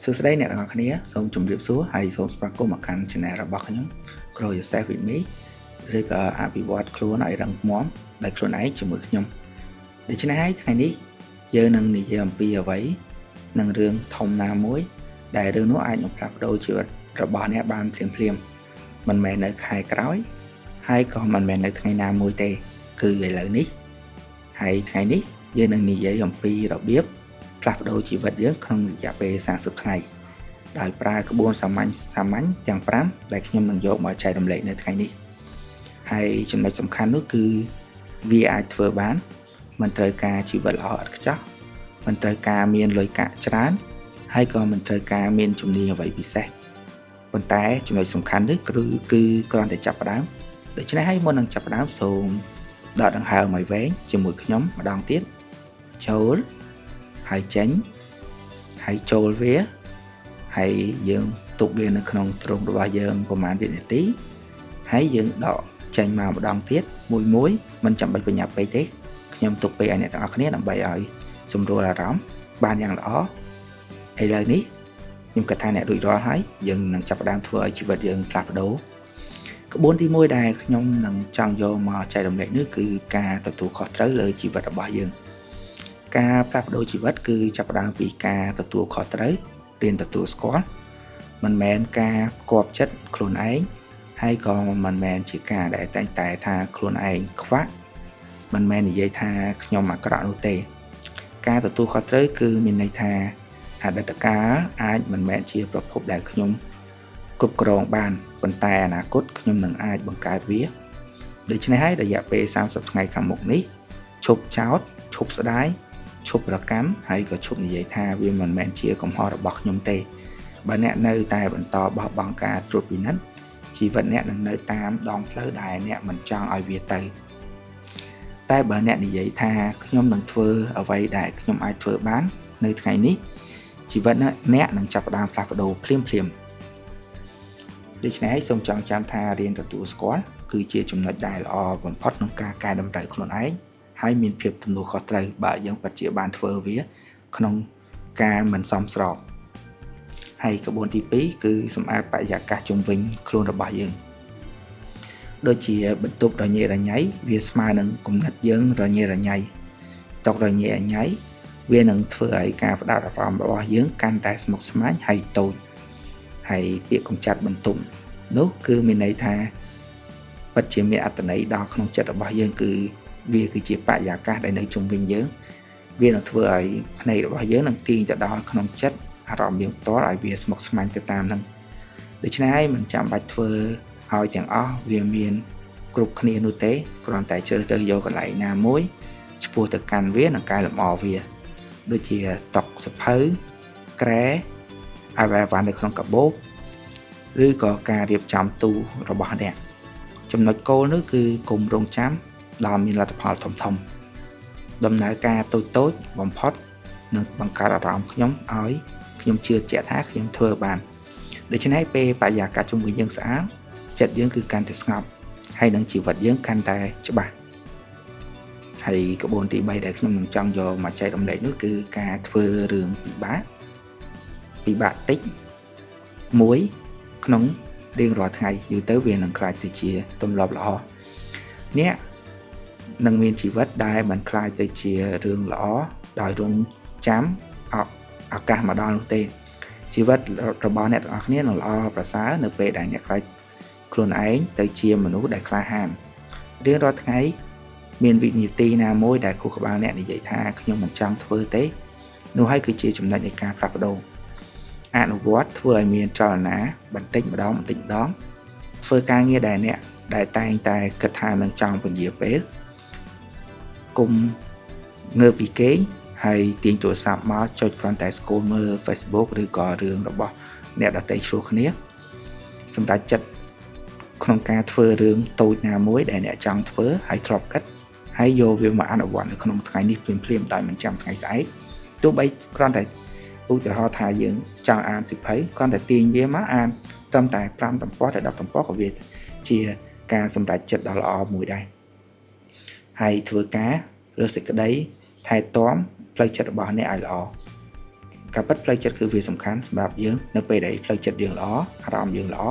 សួស្តីអ្នកទាំងអស់គ្នាសូមជម្រាបសួរហើយសូមស្វាគមន៍មកកាន់ Channel របស់ខ្ញុំ Grow Yourself with me ឬក៏អភិវឌ្ឍខ្លួនឲ្យរឹងមាំដោយខ្លួនឯងជាមួយខ្ញុំដូច្នេះហើយថ្ងៃនេះយើងនឹងនិយាយអំពីអ្វីនឹងរឿងធំណាមួយដែលរឿងនោះអាចនឹងផ្លាស់ប្ដូរជីវិតរបស់អ្នកបានភ្លាមមិនមែននៅខែក្រោយហើយក៏មិនមែននៅថ្ងៃណាមួយទេគឺឥឡូវនេះហើយថ្ងៃនេះយើងនឹងនិយាយអំពីរបៀបផ្លាស់ប្ដូរជីវិតយើងក្នុងរយៈពេល30ថ្ងៃដោយប្រើក្បួនសាមញ្ញទាំង5ដែលខ្ញុំនឹងយកមកចែករំលែកនៅថ្ងៃនេះហើយចំណុចសំខាន់នោះគឺវាអាចធ្វើបានមិនត្រូវការជីវិតល្អឥតខ្ចោះមិនត្រូវការមានលុយកាក់ច្រើនហើយក៏មិនត្រូវការមានជំនាញអ្វីពិសេសប៉ុន្តែចំណុចសំខាន់នេះគឺគ្រាន់តែចាប់ផ្ដើមដូច្នេះហើយមុននឹងចាប់ផ្ដើមសូមដកដង្ហើមឲ្យវែងជាមួយខ្ញុំម្ដងទៀតចូលហើយចេញហើយចូលវាហើយយើងទុកវានៅក្នុងទ្រុងរបស់យើងប្រហែលវិនាទីហើយយើងដកចេញមកម្ដងទៀតមួយមិនចាំបាច់ប្រញាប់ពេកទេខ្ញុំទុកពេលឲ្យអ្នកទាំងអស់គ្នាដើម្បីឲ្យសម្រួលអារម្មណ៍បានយ៉ាងល្អឥឡូវនេះខ្ញុំគិតថាអ្នករួចរាល់ហើយយើងនឹងចាប់ផ្ដើមធ្វើឲ្យជីវិតយើងផ្លាស់ប្ដូរក្បួនទី1ដែលខ្ញុំនឹងចង់យកមកចែករំលែកនេះគឺការទទួលខុសត្រូវលើជីវិតរបស់យើងការផ្លាស់ប្ដូរជីវិតគឺចាប់ផ្ដើមពីការទទួលខុសត្រូវរៀនទទួលស្គាល់មិនមែនការគប់ចិត្តខ្លួនឯងហើយក៏មិនមែនជាការដែលតែងតែថាខ្លួនឯងខ្វះមិនមែននិយាយថាខ្ញុំអាក្រក់នោះទេការទទួលខុសត្រូវគឺមានន័យថាអតីតកាលអាចមិនមែនជាប្រភពដែលខ្ញុំគ្រប់គ្រងបានប៉ុន្តែអនាគតខ្ញុំនឹងអាចបង្កើតវាដូច្នេះហើយរយៈពេល30ថ្ងៃខាងមុខនេះឈប់ចោតឈប់ស្ដាយឈប់ប្រកាន់ហើយក៏ឈប់និយាយថាវាមិនមែនជាកំហុសរបស់ខ្ញុំទេបើអ្នកនៅតែបន្តបោះបង់ការត្រួតពិនិត្យជីវិតអ្នកនឹងនៅតាមដងផ្លូវដែលអ្នកមិនចង់ឲ្យវាទៅតែបើអ្នកនិយាយថាខ្ញុំនឹងធ្វើអ្វីដែលខ្ញុំអាចធ្វើបាននៅថ្ងៃនេះជីវិតអ្នកនឹងចាប់ផ្ដើមផ្លាស់ប្ដូរភ្លាមដូច្នេះហើយសូមចងចាំថារៀនទទួលស្គាល់គឺជាចំណុចដែលល្អបំផុតក្នុងការកែតម្រូវខ្លួនឯងហើយមានភាពទំនួលខុសត្រូវបើយើងពិតជាបានធ្វើវាក្នុងការមិនសមស្របហើយក្បួនទី2គឺសម្អាតបរិយាកាសជុំវិញខ្លួនរបស់យើងដូចជាបន្ទប់រញ៉េរញ៉ៃវាស្មើនឹងគំនិតយើងរញ៉េរញ៉ៃតុរញ៉េរញ៉ៃវានឹងធ្វើឲ្យការផ្ដោតអារម្មណ៍របស់យើងកាន់តែស្មុគស្មាញហើយតូចហើយពាក្យកម្ចាត់បន្ទប់នោះគឺមានន័យថាពិតជាមានអត្ថន័យដល់ក្នុងចិត្តរបស់យើងគឺវាគឺជាបរិយាកាសដែលនៅជុំវិញយើងវានឹងធ្វើឲ្យភ្នែករបស់យើងនឹងទាញទៅដល់ក្នុងចិត្តអារម្មណ៍យើងផ្ទាល់ឲ្យវាស្មុគស្មាញទៅតាមហ្នឹងដូច្នេះហើយមិនចាំបាច់ធ្វើឲ្យទាំងអស់វាមានគ្រប់គ្នានោះទេគ្រាន់តែជ្រើសរើសយកកន្លែងណាមួយឆ្ពោះទៅកាន់វានិងកែលម្អវាដូចជាតុសភៅក្រែអ្វីៗនៅក្នុងកាបូបឬក៏ការរៀបចំទូរបស់អ្នកចំណុចគោលនោះគឺគុំរងចាំដល់មានលទ្ធផលធំដំណើរការតូចបំផុតនឹងបង្កើតអារម្មណ៍ខ្ញុំឲ្យខ្ញុំជឿជាក់ថាខ្ញុំធ្វើបានដូច្នេះពេលបរិយាកាសជុំវិញយើងស្អាតចិត្តយើងគឺកាន់តែស្ងប់ហើយនឹងជីវិតយើងកាន់តែច្បាស់ហើយក្បួនទី3ដែលខ្ញុំនឹងចង់យកមកចែករំលែកនោះគឺការធ្វើរឿងពិបាកតិចមួយក្នុងរៀងរាល់ថ្ងៃយូរទៅវានឹងក្លាយទៅជាទម្លាប់ល្អអ្នកនឹងមានជីវិតដែលមិនក្លាយទៅជារឿងល្អដោយរងចាំឱកាសមកដល់នោះទេជីវិតរបស់អ្នកទាំងអស់គ្នានឹងល្អប្រសើរនៅពេលដែលអ្នកខ្លាចខ្លួនឯងទៅជាមនុស្សដែលក្លាហានរៀងរាល់ថ្ងៃមានវិនាទីណាមួយដែលខួរក្បាលអ្នកនិយាយថាខ្ញុំមិនចង់ធ្វើទេនោះហើយគឺជាចំណុចនៃការផ្លាស់ប្ដូរអនុវត្តធ្វើឲ្យមានចលនាបន្តិចម្ដងធ្វើការងារដែលអ្នកដែលតែងតែគិតថានឹងចង់ពន្យាពេលគុំងើបពីគេហើយទាញទូរស័ព្ទមកចុចគ្រាន់តែស្គលមើល Facebook ឬក៏រឿងរបស់អ្នកដទៃឆ្លោះគ្នាសម្រាប់ចិត្តក្នុងការធ្វើរឿងតូចណាមួយដែលអ្នកចង់ធ្វើហើយធ្លាប់គិតហើយយកវាមកអនុវត្តនៅក្នុងថ្ងៃនេះភ្លាមដោយមិនចាំថ្ងៃស្អែកទោះបីគ្រាន់តែឧទាហរណ៍ថាយើងចង់អានសៀវភៅគ្រាន់តែទាញវាមកអានត្រឹមតែ5ទំព័រទៅ10ទំព័រក៏វាជាការសម្រេចចិត្តដ៏ល្អមួយដែរហើយធ្វើការរើសសេចក្តីថែទាំផ្លូវចិត្តរបស់អ្នកឲ្យល្អ ការពិតផ្លូវចិត្តគឺវាសំខាន់សម្រាប់យើងនៅពេលដែលផ្លូវចិត្តយើងល្អអារម្មណ៍យើងល្អ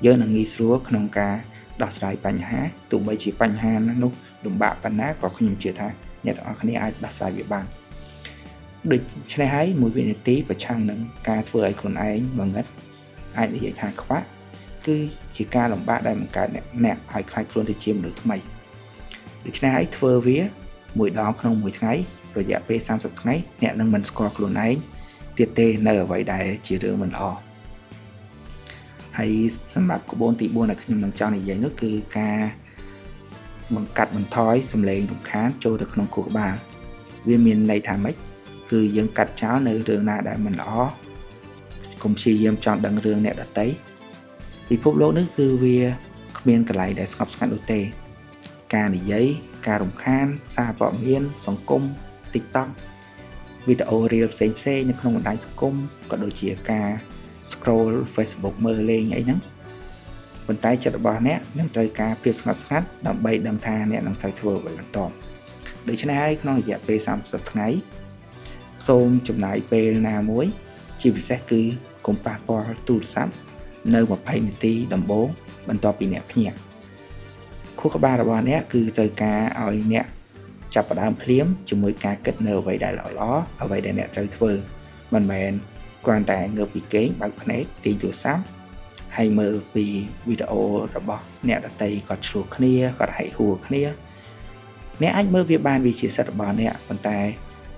យើងនឹងងាយស្រួលក្នុងការដោះស្រាយបញ្ហាទោះបីជាបញ្ហានោះលំបាកប៉ុណ្ណាក៏ខ្ញុំជឿថាអ្នកទាំងអស់គ្នាអាចដោះស្រាយវាបានដូច្នេះហើយ1វិនាទីប្រឆាំងនឹងការធ្វើឲ្យខ្លួនឯងងងឹតអាចនិយាយថាខ្វះគឺជាការលំបាកដែលបង្កើតអ្នកឲ្យខ្លាចខ្លួនទៅជាមនុស្សថ្មីដូច្នេះហើយធ្វើវាមួយដងក្នុងមួយថ្ងៃរយៈពេល30ថ្ងៃអ្នកនឹងមិនស្គាល់ខ្លួនឯងទៀតទេនៅអ្វីដែលជារឿងមិនល្អហើយសម្រាប់ក្បួនទី4ដែលខ្ញុំនឹងចង់និយាយនោះគឺការបង្កាត់បន្ថយសំឡេងរំខានចូលទៅក្នុងខួរក្បាលវាមានន័យថាម៉េចគឺយើងកាត់ចោលនៅរឿងណាដែលមិនល្អកុំព្យាយាមចង់ដឹងរឿងអ្នកដទៃពិភពលោកនេះគឺវាគ្មានកន្លែងដែលស្ងប់ស្ងាត់នោះទេការនិយាយការរំខានសារព័ត៌មានសង្គម TikTok វីដេអូ reel ផ្សេងៗនៅក្នុងបណ្ដាញសង្គមក៏ដូចជាការ scroll Facebook មើលលេងអីហ្នឹងប៉ុន្តែចិត្តរបស់អ្នកនឹងត្រូវការភាពស្ងប់ស្ងាត់ដើម្បីដឹងថាអ្នកនឹងត្រូវធ្វើអ្វីបន្តដូច្នេះហើយក្នុងរយៈពេល30ថ្ងៃសូមចំណាយពេលណាមួយជាពិសេសគឺកុំប៉ះពាល់ទូរស័ព្ទនៅ20នាទីដំបូងបន្ទាប់ពីអ្នកភ្ញាក់ខួរក្បាលរបស់អ្នកគឺត្រូវការឲ្យអ្នកចាប់ផ្ដើមភ្លាមជាមួយការគិតនៅអ្វីដែលល្អៗអ្វីដែលអ្នកត្រូវធ្វើមិនមែនគ្រាន់តែងើបពីគេងបើកភ្នែកទាញទូរស័ព្ទហើយមើលពីវីដេអូរបស់អ្នកដទៃគាត់ឆ្លោះគ្នាគាត់ហែកហួរគ្នាអ្នកអាចមើលវាបានវាជាសិទ្ធិរបស់អ្នកប៉ុន្តែ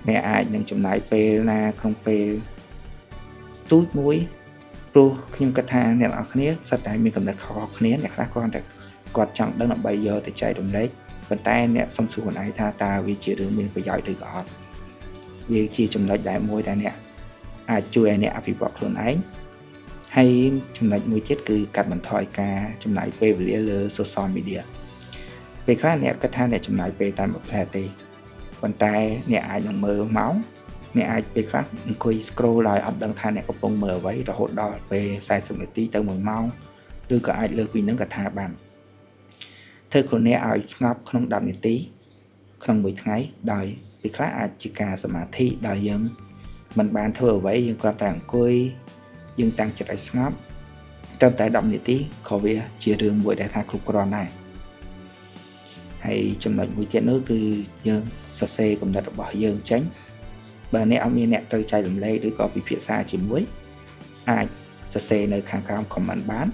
អ្នកអាចនឹងចំណាយពេលណាក្នុងពេលទូចមួយព្រោះខ្ញុំគិតថាអ្នកនរគ្នាសិតតែមានកំណត់ខុសគ្នាអ្នកខ្លះគាត់ចង់ដឹងដើម្បីយកទៅចែករំលែកប៉ុន្តែអ្នកសំសួរខ្លួនឯងថាតើវាជារឿងមានប្រយោជន៍ឬក៏អត់វាជាចំណុចដែលមួយដែលអ្នកអាចជួយឲ្យអ្នកអភិវឌ្ឍខ្លួនឯងហើយចំណុចមួយទៀតគឺកាត់បន្ថយការចំណាយពេលវេលាលើ social media ពេលខ្លះអ្នកគិតថាអ្នកចំណាយពេលតែមួយផ្លែទេប៉ុន្តែអ្នកអាចនឹងមើលម៉ោងអ្នកអាចពេលខ្លះអង្គុយ scroll ដោយអត់ដឹងថាអ្នកកំពុងមើលអ្វីរហូតដល់ពេល40នាទីទៅ1ម៉ោងឬក៏អាចលើសពីនឹងក៏ថាបានធ្វើខ្លួនអ្នកឲ្យស្ងប់ក្នុង10នាទីក្នុងមួយថ្ងៃដោយពេលខ្លះអាចជាការសមាធិដោយយើងមិនបានធ្វើអ្វីយើងគ្រាន់តែអង្គុយយើងតាំងចិត្តឲ្យស្ងប់ត្រឹមតែ10នាទីក៏វាជារឿងមួយដែលថាគ្រប់គ្រាន់ដែរហើយចំណុចមួយទៀតនោះគឺយើងសរសេរគំនិតរបស់យើងចេញបើអ្នកអត់មានអ្នកត្រូវចែករំលែកឬក៏ពិភាក្សាជាមួយអាចសរសេរនៅខាងក្រោម comment បាន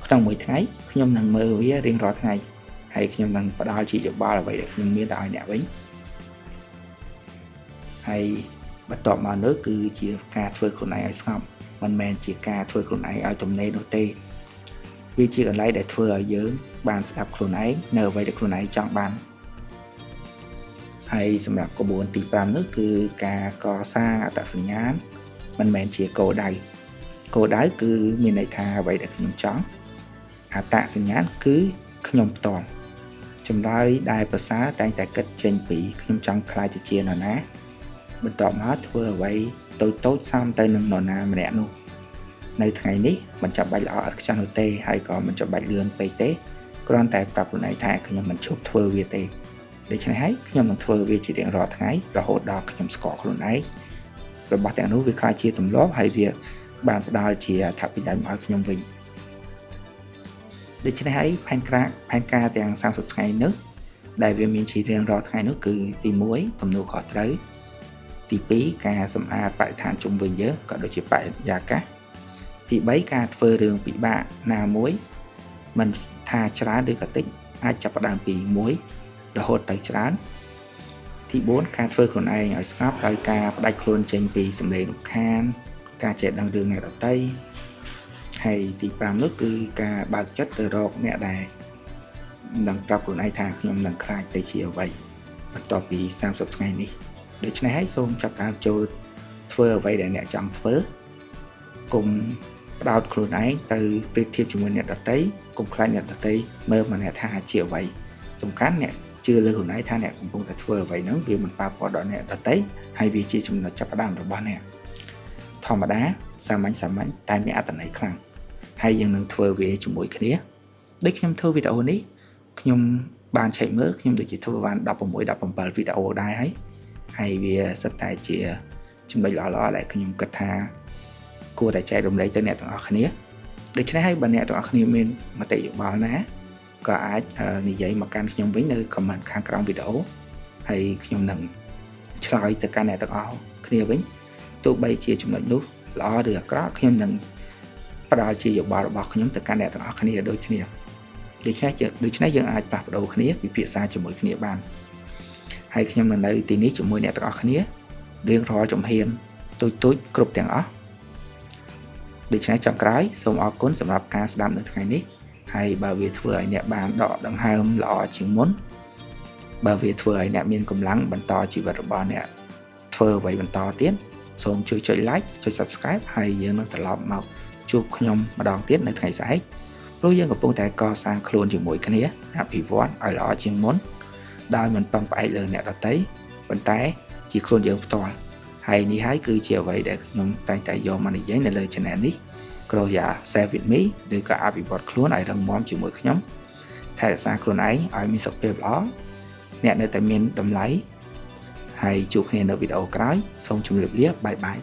ក្នុងមួយថ្ងៃខ្ញុំនឹងមើលវារៀងរាល់ថ្ងៃហើយខ្ញុំនឹងផ្ដល់ជាយោបល់អ្វីដែលខ្ញុំមានទៅឲ្យអ្នកវិញហើយបន្ទាប់មកនោះគឺជាការធ្វើខ្លួនឯងឲ្យស្ងប់មិនមែនជាការធ្វើខ្លួនឯងឲ្យទំនេរនោះទេវាជាកន្លែងដែលធ្វើឲ្យយើងបានស្ដាប់ខ្លួនឯងនៅអ្វីដែលខ្លួនឯងចង់បានហើយសម្រាប់ក្បួនទី5នោះគឺការកសាងអត្តសញ្ញាណមិនមែនជាគោលដៅគឺមានន័យថាអ្វីដែលខ្ញុំចង់អត្តសញ្ញាណគឺខ្ញុំផ្ទាល់ចម្លើយដែលប្រសើរតែងតែគិតចេញពីខ្ញុំចង់ខ្លាចជានរណាបន្ទាប់មកធ្វើអ្វីតូចសមទៅនឹងនរណាម្នាក់នោះនៅថ្ងៃនេះមិនចាំបាច់ល្អឥតខ្ចោះនោះទេហើយក៏មិនចាំបាច់លឿនពេកទេគ្រាន់តែប្រាប់ខ្លួនឯងថាខ្ញុំមិនឈប់ធ្វើវាទេដូច្នេះហើយខ្ញុំនឹងធ្វើវាជារៀងរាល់ថ្ងៃរហូតដល់ខ្ញុំស្គាល់ខ្លួនឯងរបស់ទាំងនោះវាក្លាយជាទម្លាប់ហើយវាបានផ្ដល់ជាអត្ថប្រយោជន៍ឲ្យខ្ញុំវិញដូច្នេះហើយផែនការទាំង30ថ្ងៃនោះដែលវាមានជារៀងរាល់ថ្ងៃនោះគឺទី1ទំនួលខុសត្រូវទី2ការសម្អាតបរិស្ថានជុំវិញយើងក៏ដូចជាបរិយាកាសទី3ការធ្វើរឿងពិបាកណាមួយមិនថាច្រើនឬក៏តិចអាចចាប់ផ្ដើមពី1រហូតទៅច្រើនទី4ការធ្វើខ្លួនឯងឲ្យស្ងប់ដោយការផ្ដាច់ខ្លួនចេញពីសម្លេងរំខានការចេះដឹងរឿងអ្នកដទៃហើយទី5នោះគឺការបើកចិត្តទៅរកអ្នកដែលនឹងប្រាប់ខ្លួនឯងថាខ្ញុំនឹងខ្លាចទៅជាអ្វីបន្ទាប់ពី30ថ្ងៃនេះដូច្នេះហើយសូមចាប់ផ្ដើមចូលធ្វើអ្វីដែលអ្នកចង់ធ្វើកុំផ្ដោតខ្លួនឯងទៅប្រៀបធៀបជាមួយអ្នកដទៃកុំខ្លាចអ្នកដទៃមើលមកអ្នកថាជាអ្វីសំខាន់អ្នកជឿលើខ្លួនឯងថាអ្នកកំពុងតែធ្វើអ្វីហ្នឹងវាមិនប៉ះពាល់ដល់អ្នកដទៃហើយវាជាចំណុចចាប់ផ្ដើមរបស់អ្នកធម្មតាសាមញ្ញតែមានអត្ថន័យខ្លាំងហើយយើងនឹងធ្វើវាជាមួយគ្នាដូចខ្ញុំធ្វើវីដេអូនេះខ្ញុំបានឆែកមើលខ្ញុំដូចជាធ្វើបាន16 17វីដេអូដែរហើយវាសិតតែជា ចំណុចល្អៗដែលខ្ញុំគិតថាគួរតែចែករំលែកទៅអ្នកទាំងអស់គ្នាដូច្នេះហើយបើអ្នកទាំងអស់គ្នាមានមតិយោបល់ណាក៏អាចនិយាយមកកាន់ខ្ញុំវិញនៅ comment ខាងក្រោមវីដេអូហើយខ្ញុំនឹងឆ្លើយទៅកាន់អ្នកទាំងអស់គ្នាវិញទោះបីជាចំណុចនោះល្អឬអាក្រក់ខ្ញុំនឹងផ្ដល់ជាយោបល់របស់ខ្ញុំទៅកាន់អ្នកទាំងអស់គ្នាដូចគ្នាដូច្នេះយើងអាចផ្លាស់ប្ដូរគ្នាពិភាក្សាជាមួយគ្នាបានហើយខ្ញុំនៅទីនេះជាមួយអ្នកទាំងអស់គ្នារៀងរាល់ជំហានទូចគ្រប់ទាំងអស់ដូច្នេះចុងក្រោយសូមអរគុណសម្រាប់ការស្ដាប់នៅថ្ងៃនេះហើយបើវាធ្វើឲ្យអ្នកបានដកដង្ហើមល្អជាងមុនបើវាធ្វើឲ្យអ្នកមានកម្លាំងបន្តជីវិតរបស់អ្នកធ្វើអ្វីបន្តទៀតសូមជួយចុច like ចុច subscribe ហើយយើងនឹងត្រឡប់មកជួបខ្ញុំម្ដងទៀតនៅថ្ងៃស្អែកព្រោះយើងកំពុងតែកសាងខ្លួនជាមួយគ្នាអភិវឌ្ឍឲ្យល្អជាងមុនដោយមិនពឹងផ្អែកលើអ្នកដទៃប៉ុន្តែជាខ្លួនយើងផ្ទាល់ហើយនេះហើយគឺជាអ្វីដែលខ្ញុំតែងតែយកមកនិយាយនៅលើ channel នេះ Grow your self with me ឬក៏អភិវឌ្ឍខ្លួនឲ្យរឹងមាំជាមួយខ្ញុំថែរក្សាខ្លួនឯងឲ្យមានសុខភាពល្អអ្នកនៅតែមានតម្លៃហើយជួបគ្នានៅវីដេអូក្រោយសូមជម្រាបលាបាយបាយ